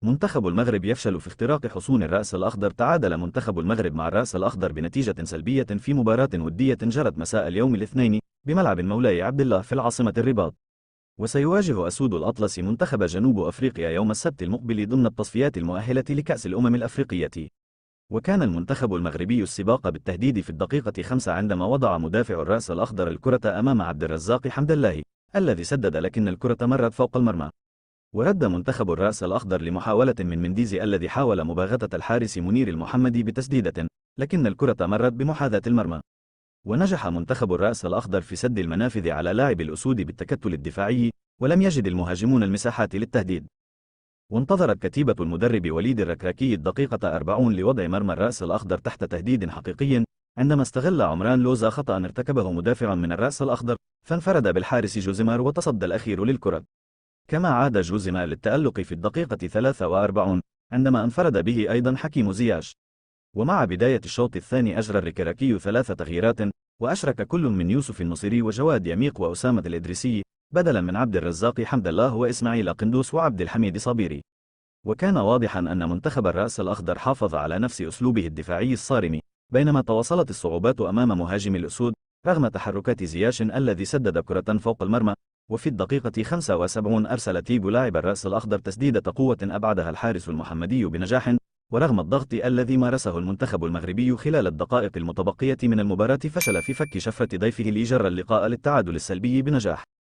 منتخب المغرب يفشل في اختراق حصون الرأس الأخضر. تعادل منتخب المغرب مع الرأس الأخضر بنتيجة سلبية في مباراة ودية جرت مساء اليوم الاثنين بملعب مولاي عبد الله في العاصمة الرباط. وسيواجه أسود الأطلس منتخب جنوب أفريقيا يوم السبت المقبل ضمن التصفيات المؤهلة لكأس الأمم الأفريقية. وكان المنتخب المغربي السباق بالتهديد في الدقيقة 5 عندما وضع مدافع الرأس الأخضر الكرة أمام عبد الرزاق حمد الله الذي سدد، لكن الكرة مرت فوق المرمى. ورد منتخب الرأس الأخضر لمحاولة من منديزي الذي حاول مباغتة الحارس منير المحمدي بتسديدة، لكن الكرة مرت بمحاذاة المرمى. ونجح منتخب الرأس الأخضر في سد المنافذ على لاعب الأسود بالتكتل الدفاعي، ولم يجد المهاجمون المساحات للتهديد. وانتظرت كتيبة المدرب وليد الركراكي الدقيقة 40 لوضع مرمى الرأس الأخضر تحت تهديد حقيقي، عندما استغل عمران لوزا خطأ ارتكبه مدافع من الرأس الأخضر، فانفرد بالحارس جوزيمار وتصدى الأخير للكرة. كما عاد جوزيمار للتألق في الدقيقة 43 عندما انفرد به أيضا حكيم زياش. ومع بداية الشوط الثاني أجرى الركراكي 3 تغييرات، وأشرك كل من يوسف النصيري وجواد يميق وأسامة الإدريسي بدلا من عبد الرزاق حمد الله وإسماعيل قندوس وعبد الحميد صابيري. وكان واضحا أن منتخب الرأس الأخضر حافظ على نفس أسلوبه الدفاعي الصارم، بينما تواصلت الصعوبات أمام مهاجم الأسود رغم تحركات زياش الذي سدد كرة فوق المرمى. وفي الدقيقة 75 أرسل تيبو لاعب الرأس الأخضر تسديدة قوة أبعدها الحارس المحمدي بنجاح. ورغم الضغط الذي مارسه المنتخب المغربي خلال الدقائق المتبقية من المباراة، فشل في فك شفرة ضيفه ليجر اللقاء للتعادل السلبي بنجاح.